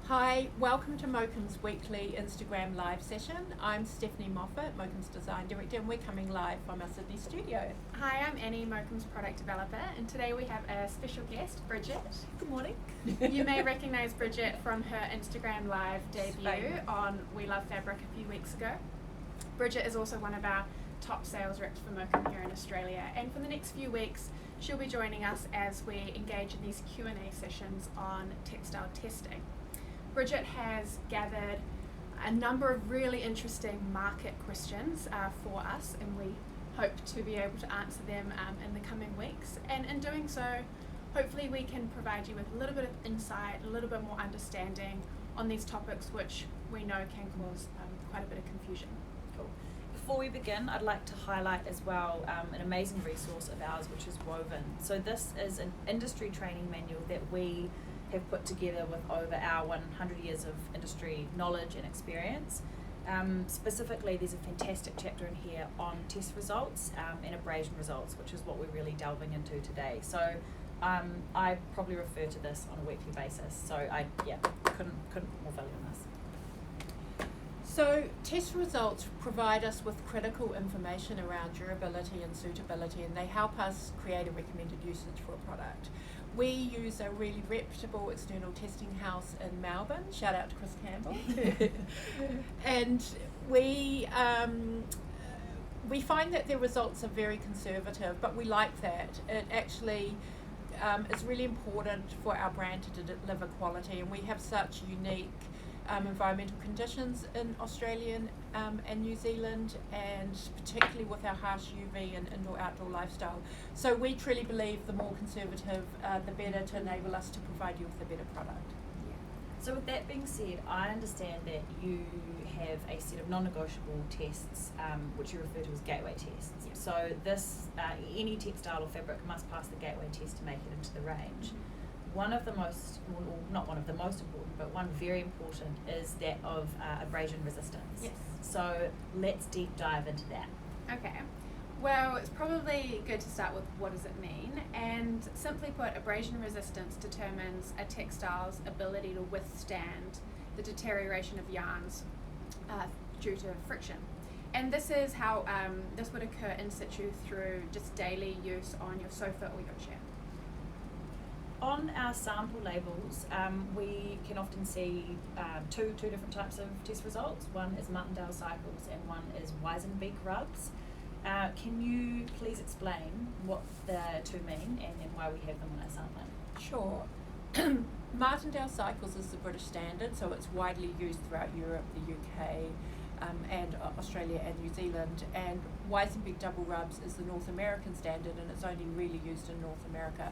Hi, welcome to Mokum's weekly Instagram live session. I'm Stephanie Moffat, Mokum's Design Director, and we're coming live from our Sydney studio. Hi, I'm Annie, Mokum's Product Developer, and today we have a special guest, Bridget. Good morning. You may recognise Bridget from her Instagram live debut on We Love Fabric a few weeks ago. Bridget is also one of our top sales reps for Mokum here in Australia, and for the next few weeks she'll be joining us as we engage in these Q&A sessions on textile testing. Bridget has gathered a number of really interesting market questions for us, and we hope to be able to answer them in the coming weeks. And in doing so, hopefully we can provide you with a little bit of insight, a little bit more understanding on these topics, which we know can cause quite a bit of confusion. Cool. Before we begin, I'd like to highlight as well an amazing resource of ours, which is Woven. So this is an industry training manual that we have put together with over our 100 years of industry knowledge and experience. Specifically, there's a fantastic chapter in here on test results and abrasion results, which is what we're really delving into today. So I probably refer to this on a weekly basis. So I couldn't put more value on this. So test results provide us with critical information around durability and suitability, and they help us create a recommended usage for a product. We use a really reputable external testing house in Melbourne, shout out to Chris Campbell, and we find that their results are very conservative, but we like that. It actually is really important for our brand to deliver quality, and we have such unique environmental conditions in Australia and New Zealand, and particularly with our harsh UV and indoor-outdoor lifestyle. So we truly believe the more conservative, the better, to enable us to provide you with a better product. So with that being said, I understand that you have a set of non-negotiable tests, which you refer to as gateway tests. Yeah. So this, any textile or fabric must pass the gateway test to make it into the range. One of the most, well, not one of the most important, but one very important is that of abrasion resistance. Yes. So let's deep dive into that. Okay. Well, it's probably good to start with what does it mean, and simply put, abrasion resistance determines a textile's ability to withstand the deterioration of yarns due to friction. And this is how this would occur in situ through just daily use on your sofa or your chair. On our sample labels, we can often see two different types of test results. One is Martindale cycles and one is Weizenbeek rubs. Can you please explain what the two mean and why we have them on our sampling? Sure. Martindale cycles is the British standard, so it's widely used throughout Europe, the UK, and Australia and New Zealand. And Weizenbeek double rubs is the North American standard, and it's only really used in North America.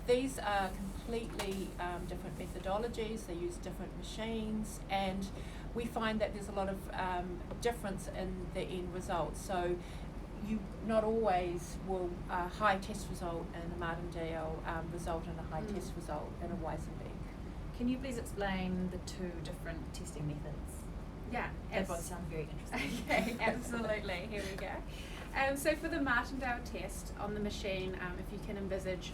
These are completely different methodologies. They use different machines, and we find that there's a lot of difference in the end result. So you not always will a high test result in a Martindale result in a high test result in a Weizenbeek. Can you please explain the two different testing methods? Yeah. They both sound very interesting. Okay, absolutely. Here we go. So for the Martindale test on the machine, if you can envisage,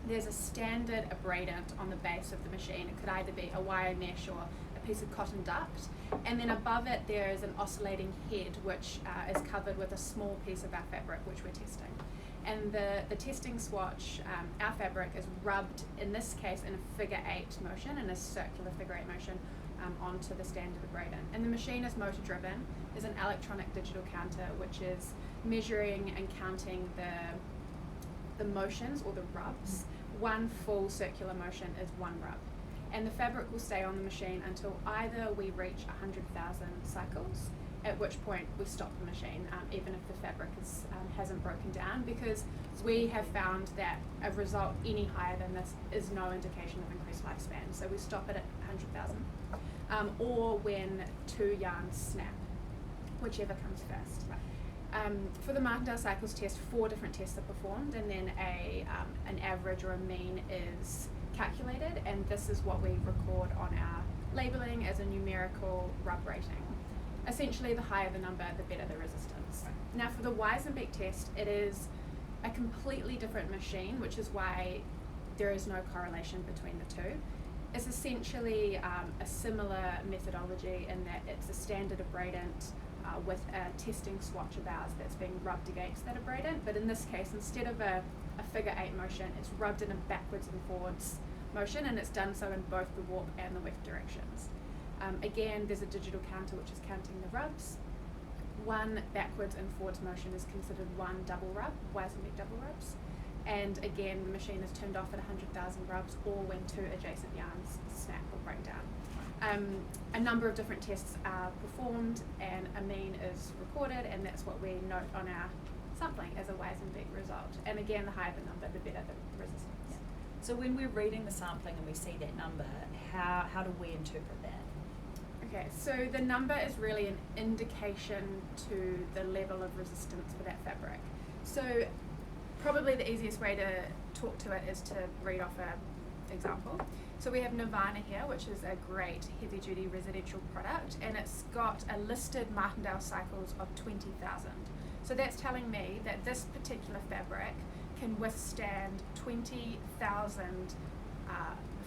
there's a standard abradant on the base of the machine. It could either be a wire mesh or a piece of cotton duct, and then above it there is an oscillating head which is covered with a small piece of our fabric which we're testing. And the testing swatch, our fabric is rubbed, in this case in a figure 8 motion, in a circular figure 8 motion, onto the standard abradant. And the machine is motor driven. There's an electronic digital counter which is measuring and counting the motions or the rubs. One full circular motion is one rub, and the fabric will stay on the machine until either we reach 100,000 cycles, at which point we stop the machine, even if the fabric hasn't broken down, because we have found that a result any higher than this is no indication of increased lifespan. So we stop it at 100,000, or when 2 yarns snap, whichever comes first. For the Martindale cycles test, 4 different tests are performed, and then an average or a mean is calculated, and this is what we record on our labelling as a numerical rub rating. Essentially, the higher the number, the better the resistance. Now for the Weizenbeek test, it is a completely different machine, which is why there is no correlation between the two. It's essentially a similar methodology in that it's a standard abradant with a testing swatch of ours that's being rubbed against that abradant, but in this case, instead of a figure 8 motion, it's rubbed in a backwards and forwards motion, and it's done so in both the warp and the weft directions. Again, there's a digital counter which is counting the rubs. One backwards and forwards motion is considered one double rub, Weizenbeck double rubs. And again, the machine is turned off at 100,000 rubs or when 2 adjacent yarns snap or break down. A number of different tests are performed and a mean is recorded, and that's what we note on our sampling as a Weizenbeck result. And again, the higher the number, the better the resistance. Yeah. So when we're reading the sampling and we see that number, how do we interpret that? Okay, so the number is really an indication to the level of resistance for that fabric. So probably the easiest way to talk to it is to read off an example. So we have Nirvana here, which is a great heavy duty residential product, and it's got a listed Martindale cycles of 20,000. So that's telling me that this particular fabric can withstand 20,000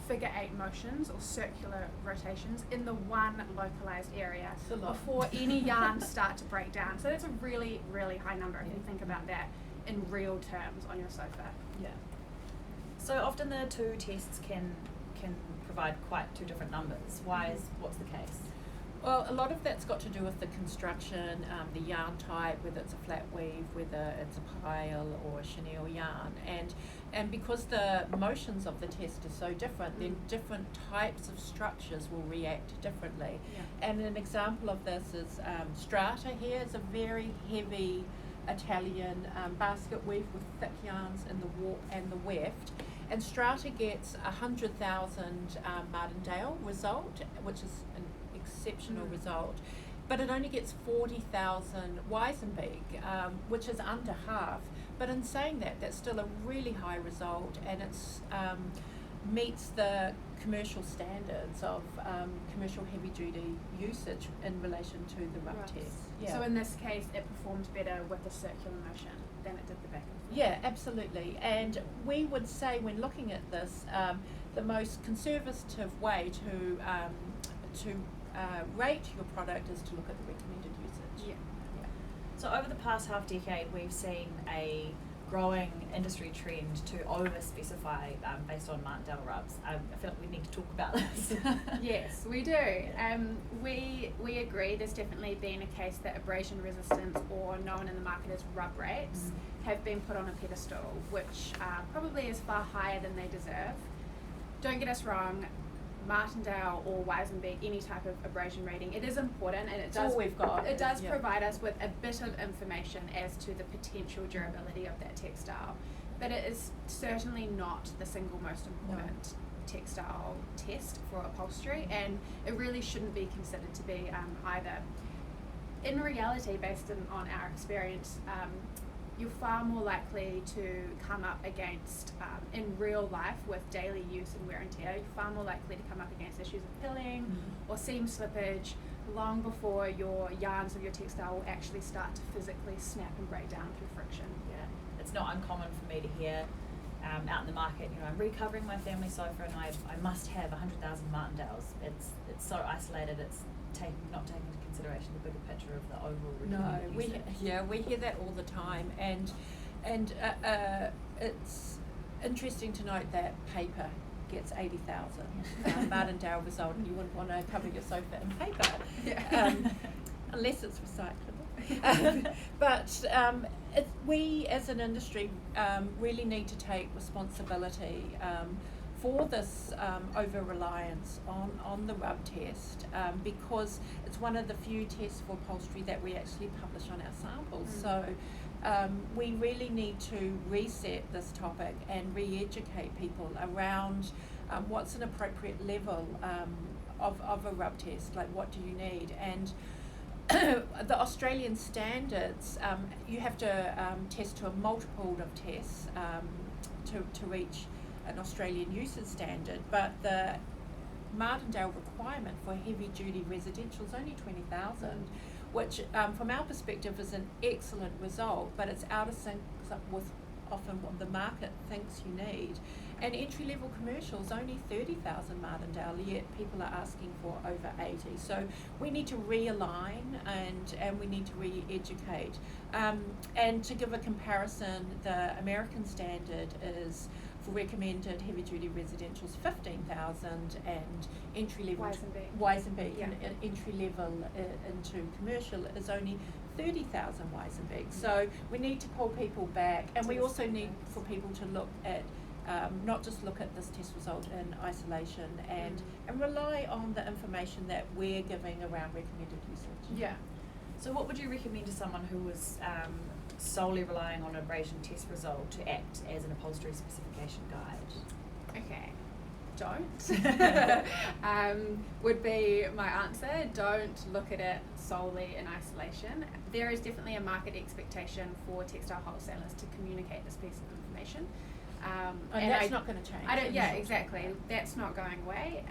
figure 8 motions or circular rotations in the one localized area before any yarns start to break down. So that's a really, really high number if you think about that in real terms on your sofa. Yeah. So often the two tests can provide quite two different numbers. What's the case? Well, a lot of that's got to do with the construction, the yarn type, whether it's a flat weave, whether it's a pile or a chenille yarn, and because the motions of the test are so different, then different types of structures will react differently. Yeah. And an example of this is Strata here. It's a very heavy Italian basket weave with thick yarns in the warp and the weft. And Strata gets 100,000 Martindale result, which is an exceptional result, but it only gets 40,000 Weizenbeck, which is under half. But in saying that, that's still a really high result, and it's meets the commercial standards of commercial heavy duty usage in relation to the rub test. Yeah. So in this case, it performed better with the circular motion than it did the back and forth. Yeah, absolutely. And we would say when looking at this, the most conservative way to rate your product is to look at the recommended usage. Yeah. So over the past half decade, we've seen a growing industry trend to over-specify based on Martindale rubs. I feel like we need to talk about this. Yes, we do. We agree. There's definitely been a case that abrasion resistance, or known in the market as rub rates, have been put on a pedestal, which probably is far higher than they deserve. Don't get us wrong. Martindale or Weizenbeck, any type of abrasion rating, it is important, and it does. All we've got. It does provide us with a bit of information as to the potential durability of that textile, but it is certainly not the single most important textile test for upholstery, and it really shouldn't be considered to be either. In reality, based on our experience, you're far more likely to come up against, in real life with daily use and wear and tear, you're far more likely to come up against issues of pilling or seam slippage long before your yarns of your textile will actually start to physically snap and break down through friction. Yeah, it's not uncommon for me to hear out in the market, I'm recovering my family sofa and I must have 100,000 Martindales. It's so isolated, it's not taking into consideration the bigger picture of the overall recommended usage. We hear that all the time, and it's interesting to note that paper gets 80,000 Martindale result, and you wouldn't want to cover your sofa in paper, unless it's recyclable. But we as an industry really need to take responsibility for this over-reliance on the rub test, because it's one of the few tests for upholstery that we actually publish on our samples. So we really need to reset this topic and re-educate people around what's an appropriate level of a rub test, like what do you need. And the Australian standards, you have to test to a multiple of tests to reach an Australian usage standard, but the Martindale requirement for heavy duty residential is only 20,000, which from our perspective is an excellent result, but it's out of sync with often what the market thinks you need. And entry-level commercials, only 30,000 Martindale, yet people are asking for over 80. So we need to realign and we need to re-educate. And to give a comparison, the American standard is for recommended heavy-duty residentials 15,000 and entry-level Weizenbeek Yeah. and entry-level into commercial is only 30,000 Weizenbeek. So we need to pull people back, and we also need for people to look at not just look at this test result in isolation and rely on the information that we're giving around recommended usage. Yeah. So what would you recommend to someone who was solely relying on an abrasion test result to act as an upholstery specification guide? Okay. Don't. Would be my answer. Don't look at it solely in isolation. There is definitely a market expectation for textile wholesalers to communicate this piece of information. And that's not going to change. Exactly. That's not going away.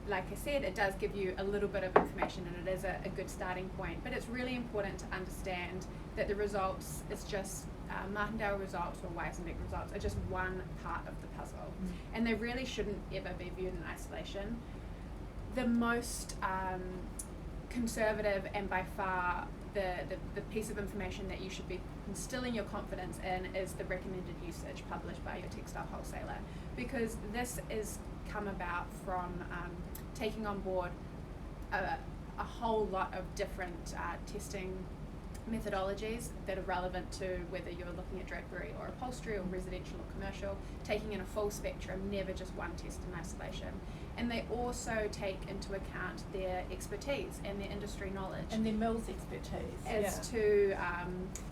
Like I said, it does give you a little bit of information, and it is a good starting point. But it's really important to understand that the results is just Martindale results or Weizenbeek results are just one part of the puzzle, and they really shouldn't ever be viewed in isolation. The most conservative and by far the piece of information that you should be instilling your confidence in is the recommended usage published by your textile wholesaler, because this is come about from taking on board a whole lot of different testing methodologies that are relevant to whether you're looking at drapery or upholstery or residential or commercial, taking in a full spectrum, never just one test in isolation. And they also take into account their expertise and their industry knowledge. And their mills expertise. As to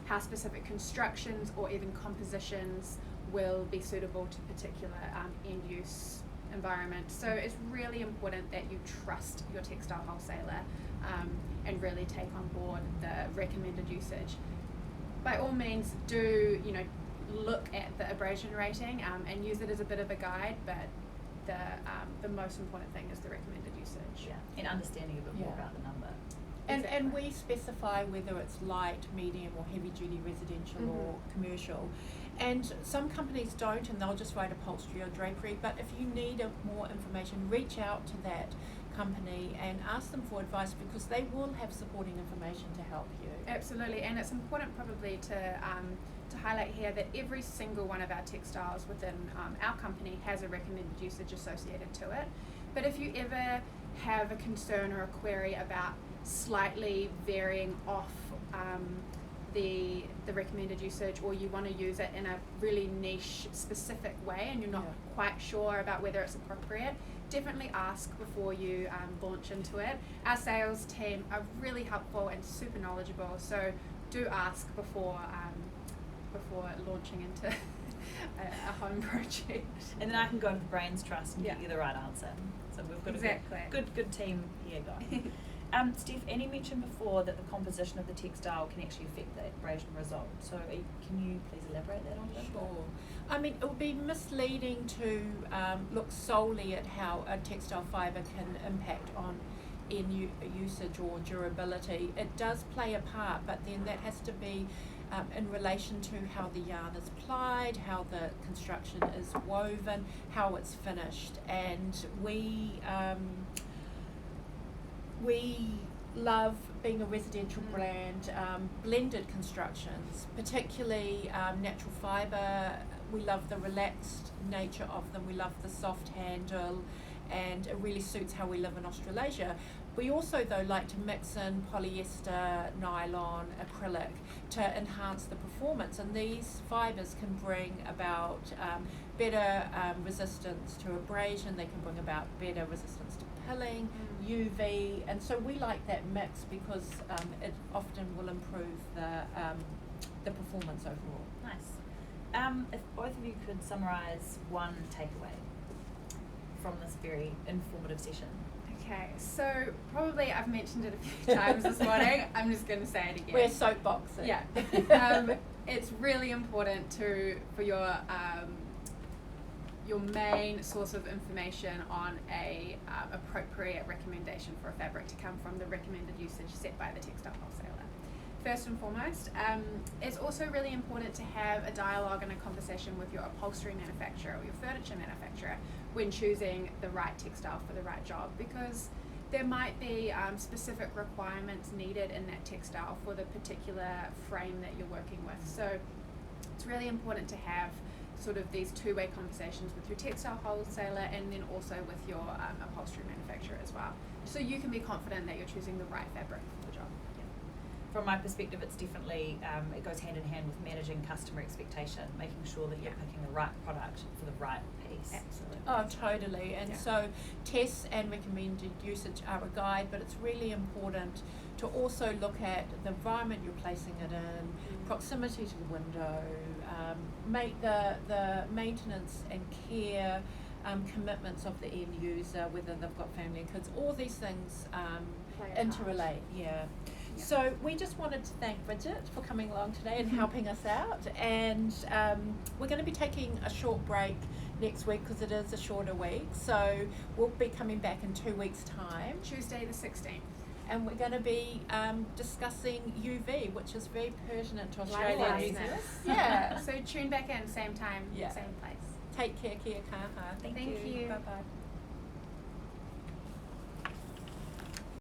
how specific constructions or even compositions will be suitable to particular end-use environment. So it's really important that you trust your textile wholesaler and really take on board the recommended usage. By all means, do look at the abrasion rating and use it as a bit of a guide, but the most important thing is the recommended usage. Yeah, and understanding a bit more about the number. And we specify whether it's light, medium or heavy duty residential or commercial. And some companies don't, and they'll just write upholstery or drapery, but if you need more information, reach out to that company and ask them for advice, because they will have supporting information to help you. Absolutely, and it's important probably to highlight here that every single one of our textiles within our company has a recommended usage associated to it. But if you ever have a concern or a query about slightly varying off the recommended usage, or you want to use it in a really niche specific way and you're not quite sure about whether it's appropriate, definitely ask before you launch into it. Our sales team are really helpful and super knowledgeable, so do ask before launching into a home project. And then I can go to the Brains Trust and get you the right answer. So we've got a good team here going. Steph, Annie mentioned before that the composition of the textile can actually affect the abrasion result. So can you please elaborate that on a bit? Sure. I mean, it would be misleading to look solely at how a textile fibre can impact on end usage or durability. It does play a part, but then that has to be in relation to how the yarn is plied, how the construction is woven, how it's finished. And we love, being a residential brand, blended constructions, particularly natural fibre. We love the relaxed nature of them. We love the soft handle, and it really suits how we live in Australasia. We also, though, like to mix in polyester, nylon, acrylic to enhance the performance, and these fibres can bring about better resistance to abrasion. They can bring about better resistance to pilling, UV, and so we like that mix because it often will improve the performance overall. Nice. If both of you could summarise one takeaway from this very informative session. Okay, so probably I've mentioned it a few times this morning. I'm just going to say it again. We're soapboxing. Yeah. It's really important for your main source of information on a appropriate recommendation for a fabric to come from the recommended usage set by the textile wholesaler. first and foremost. It's also really important to have a dialogue and a conversation with your upholstery manufacturer or your furniture manufacturer when choosing the right textile for the right job, because there might be specific requirements needed in that textile for the particular frame that you're working with. So it's really important to have sort of these two-way conversations with your textile wholesaler and then also with your upholstery manufacturer as well, so you can be confident that you're choosing the right fabric for the job. From my perspective, it's definitely, it goes hand in hand with managing customer expectation, making sure that you're picking the right product for the right piece. Absolutely. Oh, totally. And so tests and recommended usage are a guide, but it's really important to also look at the environment you're placing it in, proximity to the window, make the maintenance and care commitments of the end user, whether they've got family and kids, all these things interrelate. Yeah. So we just wanted to thank Bridget for coming along today and helping us out, and we're going to be taking a short break next week because it is a shorter week, so we'll be coming back in 2 weeks' time, Tuesday the 16th. and we're going to be discussing UV, which is very pertinent to Australia and New Zealand. Yeah. So tune back in, same time, Yeah. same place. Take care, kia kaha. Thank you. Bye bye.